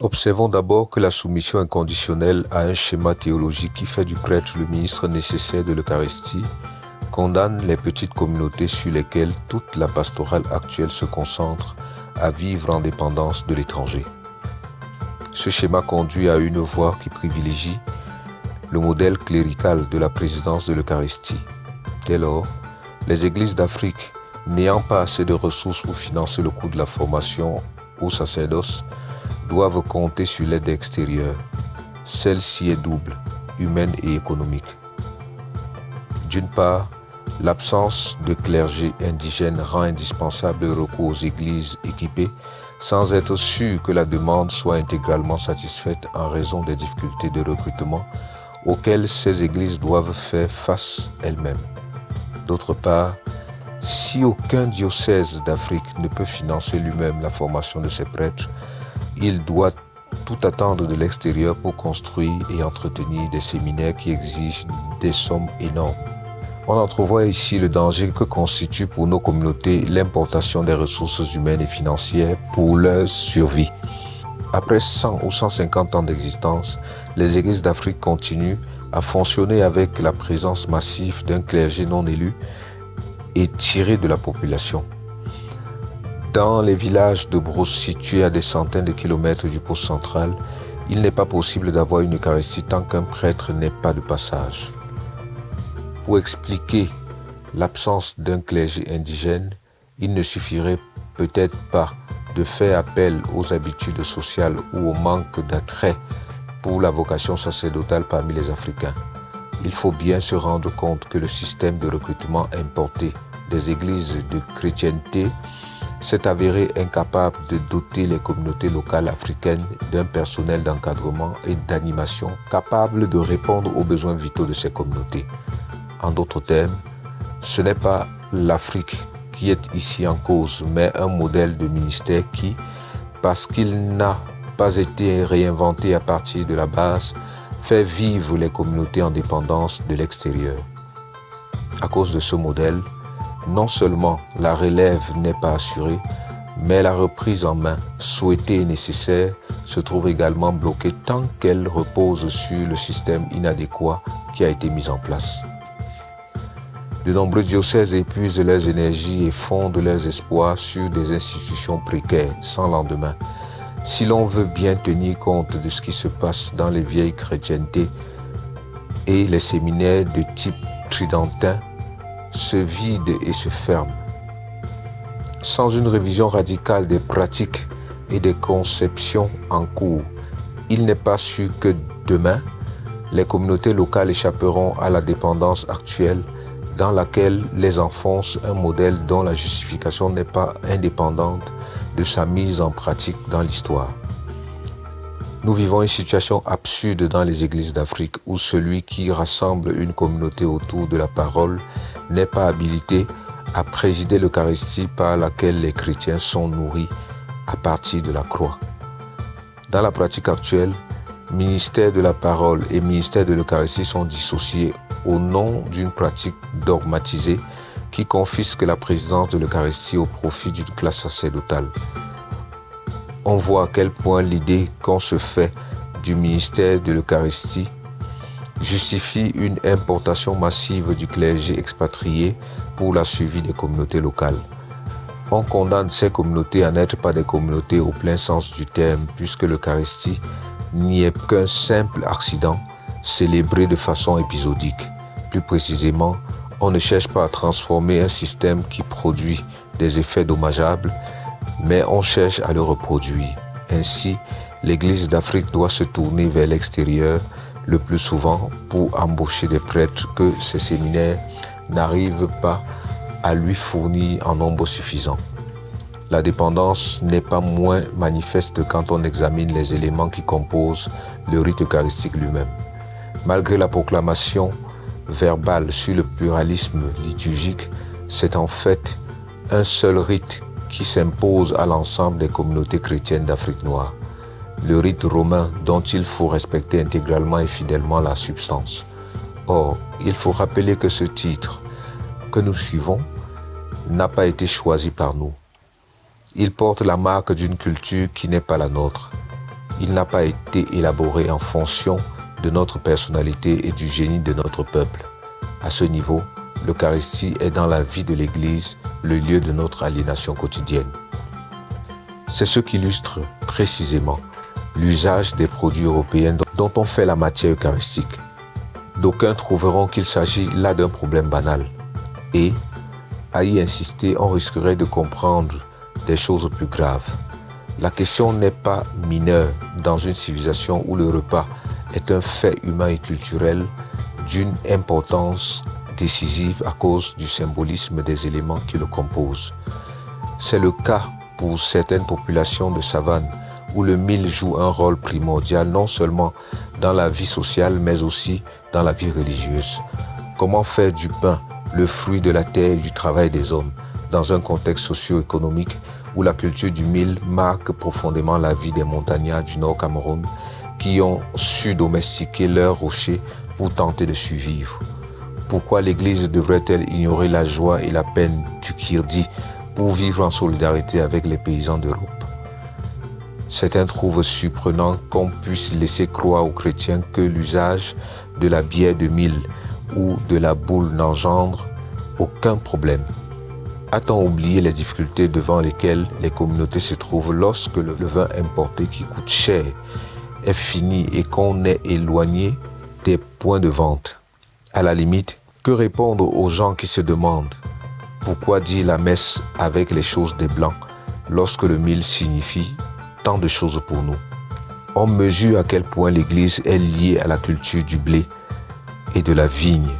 Observons d'abord que la soumission inconditionnelle à un schéma théologique qui fait du prêtre le ministre nécessaire de l'Eucharistie condamne les petites communautés sur lesquelles toute la pastorale actuelle se concentre à vivre en dépendance de l'étranger. Ce schéma conduit à une voie qui privilégie le modèle clérical de la présidence de l'Eucharistie. Dès lors, les églises d'Afrique, n'ayant pas assez de ressources pour financer le coût de la formation au sacerdoce, doivent compter sur l'aide extérieure. Celle-ci est double, humaine et économique. D'une part, l'absence de clergé indigène rend indispensable le recours aux églises équipées sans être sûr que la demande soit intégralement satisfaite en raison des difficultés de recrutement auxquelles ces églises doivent faire face elles-mêmes. D'autre part, si aucun diocèse d'Afrique ne peut financer lui-même la formation de ses prêtres, il doit tout attendre de l'extérieur pour construire et entretenir des séminaires qui exigent des sommes énormes. On entrevoit ici le danger que constitue pour nos communautés l'importation des ressources humaines et financières pour leur survie. Après 100 ou 150 ans d'existence, les églises d'Afrique continuent à fonctionner avec la présence massive d'un clergé non élu et tiré de la population. Dans les villages de brousse situés à des centaines de kilomètres du poste central, il n'est pas possible d'avoir une Eucharistie tant qu'un prêtre n'est pas de passage. Pour expliquer l'absence d'un clergé indigène, il ne suffirait peut-être pas de faire appel aux habitudes sociales ou au manque d'attrait pour la vocation sacerdotale parmi les Africains. Il faut bien se rendre compte que le système de recrutement importé des églises de chrétienté s'est avéré incapable de doter les communautés locales africaines d'un personnel d'encadrement et d'animation capable de répondre aux besoins vitaux de ces communautés. En d'autres termes, ce n'est pas l'Afrique qui est ici en cause, mais un modèle de ministère qui, parce qu'il n'a pas été réinventé à partir de la base, fait vivre les communautés en dépendance de l'extérieur. À cause de ce modèle, non seulement la relève n'est pas assurée, mais la reprise en main, souhaitée et nécessaire, se trouve également bloquée tant qu'elle repose sur le système inadéquat qui a été mis en place. De nombreux diocèses épuisent leurs énergies et fondent leurs espoirs sur des institutions précaires, sans lendemain. Si l'on veut bien tenir compte de ce qui se passe dans les vieilles chrétientés et les séminaires de type tridentin, se vident et se ferment. Sans une révision radicale des pratiques et des conceptions en cours, il n'est pas sûr que demain, les communautés locales échapperont à la dépendance actuelle dans laquelle les enfonce un modèle dont la justification n'est pas indépendante de sa mise en pratique dans l'histoire. Nous vivons une situation absurde dans les églises d'Afrique où celui qui rassemble une communauté autour de la parole n'est pas habilité à présider l'Eucharistie par laquelle les chrétiens sont nourris à partir de la croix. Dans la pratique actuelle, ministère de la parole et ministère de l'Eucharistie sont dissociés au nom d'une pratique dogmatisée qui confisque la présidence de l'Eucharistie au profit d'une classe sacerdotale. On voit à quel point l'idée qu'on se fait du ministère de l'Eucharistie justifie une importation massive du clergé expatrié pour la suivi des communautés locales. On condamne ces communautés à n'être pas des communautés au plein sens du terme, puisque l'Eucharistie n'y est qu'un simple accident célébré de façon épisodique. Plus précisément, on ne cherche pas à transformer un système qui produit des effets dommageables, mais on cherche à le reproduire. Ainsi, l'Église d'Afrique doit se tourner vers l'extérieur le plus souvent pour embaucher des prêtres que ces séminaires n'arrivent pas à lui fournir en nombre suffisant. La dépendance n'est pas moins manifeste quand on examine les éléments qui composent le rite eucharistique lui-même. Malgré la proclamation verbale sur le pluralisme liturgique, c'est en fait un seul rite qui s'impose à l'ensemble des communautés chrétiennes d'Afrique noire. Le rite romain dont il faut respecter intégralement et fidèlement la substance. Or, il faut rappeler que ce titre que nous suivons n'a pas été choisi par nous. Il porte la marque d'une culture qui n'est pas la nôtre. Il n'a pas été élaboré en fonction de notre personnalité et du génie de notre peuple. À ce niveau, l'Eucharistie est dans la vie de l'Église le lieu de notre aliénation quotidienne. C'est ce qu'illustre précisément l'usage des produits européens dont on fait la matière eucharistique. D'aucuns trouveront qu'il s'agit là d'un problème banal et, à y insister, on risquerait de comprendre des choses plus graves. La question n'est pas mineure dans une civilisation où le repas est un fait humain et culturel d'une importance décisive à cause du symbolisme des éléments qui le composent. C'est le cas pour certaines populations de savane où le mil joue un rôle primordial non seulement dans la vie sociale mais aussi dans la vie religieuse. Comment faire du pain le fruit de la terre et du travail des hommes dans un contexte socio-économique où la culture du mil marque profondément la vie des montagnards du Nord Cameroun qui ont su domestiquer leurs rochers pour tenter de survivre. Pourquoi l'Église devrait-elle ignorer la joie et la peine du Kirdi pour vivre en solidarité avec les paysans d'Europe? Certains trouvent surprenant qu'on puisse laisser croire aux chrétiens que l'usage de la bière de mil ou de la boule n'engendre aucun problème. A-t-on oublié les difficultés devant lesquelles les communautés se trouvent lorsque le vin importé qui coûte cher est fini et qu'on est éloigné des points de vente? À la limite, que répondre aux gens qui se demandent pourquoi dire la messe avec les choses des Blancs lorsque le mil signifie tant de choses pour nous? On mesure à quel point l'Église est liée à la culture du blé et de la vigne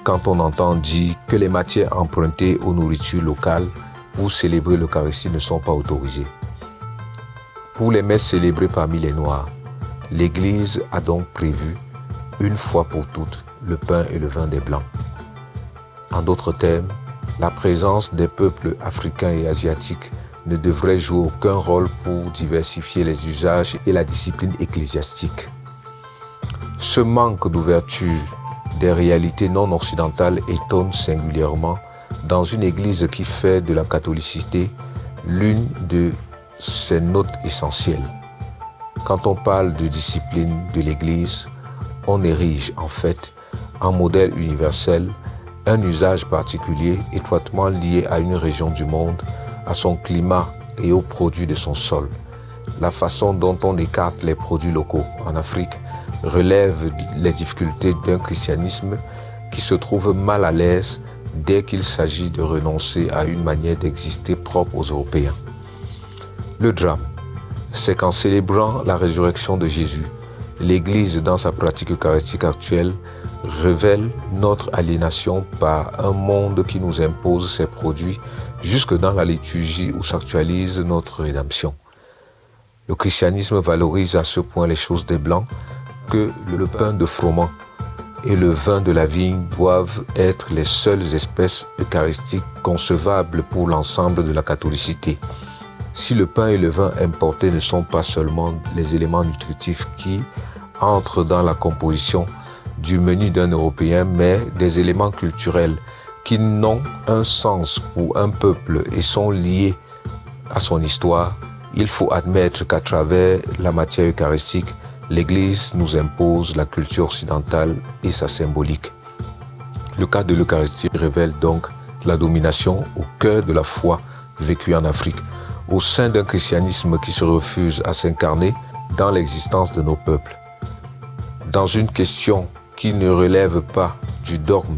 quand on entend dire que les matières empruntées aux nourritures locales pour célébrer l'Eucharistie ne sont pas autorisées. Pour les messes célébrées parmi les Noirs, l'Église a donc prévu, une fois pour toutes, le pain et le vin des Blancs. En d'autres termes, la présence des peuples africains et asiatiques ne devrait jouer aucun rôle pour diversifier les usages et la discipline ecclésiastique. Ce manque d'ouverture des réalités non occidentales étonne singulièrement dans une église qui fait de la catholicité l'une de ses notes essentielles. Quand on parle de discipline de l'église, on érige en fait en modèle universel un usage particulier étroitement lié à une région du monde, à son climat et aux produits de son sol. La façon dont on écarte les produits locaux en Afrique relève les difficultés d'un christianisme qui se trouve mal à l'aise dès qu'il s'agit de renoncer à une manière d'exister propre aux Européens. Le drame, c'est qu'en célébrant la résurrection de Jésus, l'Église, dans sa pratique eucharistique actuelle, révèle notre aliénation par un monde qui nous impose ses produits jusque dans la liturgie où s'actualise notre rédemption. Le christianisme valorise à ce point les choses des Blancs que le pain de froment et le vin de la vigne doivent être les seules espèces eucharistiques concevables pour l'ensemble de la catholicité. Si le pain et le vin importés ne sont pas seulement les éléments nutritifs qui entrent dans la composition du menu d'un Européen, mais des éléments culturels qui n'ont un sens pour un peuple et sont liés à son histoire, il faut admettre qu'à travers la matière eucharistique, l'Église nous impose la culture occidentale et sa symbolique. Le cas de l'Eucharistie révèle donc la domination au cœur de la foi vécue en Afrique, au sein d'un christianisme qui se refuse à s'incarner dans l'existence de nos peuples. Dans une question qui ne relève pas du dogme,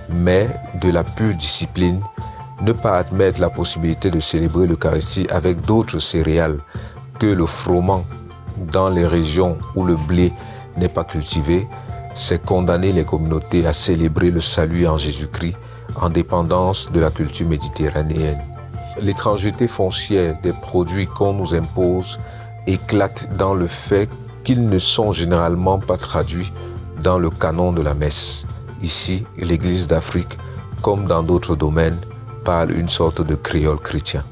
mais de la pure discipline, ne pas admettre la possibilité de célébrer l'Eucharistie avec d'autres céréales que le froment dans les régions où le blé n'est pas cultivé, c'est condamner les communautés à célébrer le salut en Jésus-Christ en dépendance de la culture méditerranéenne. L'étrangeté foncière des produits qu'on nous impose éclate dans le fait qu'ils ne sont généralement pas traduits dans le canon de la messe. Ici, l'Église d'Afrique, comme dans d'autres domaines, parle une sorte de créole chrétien.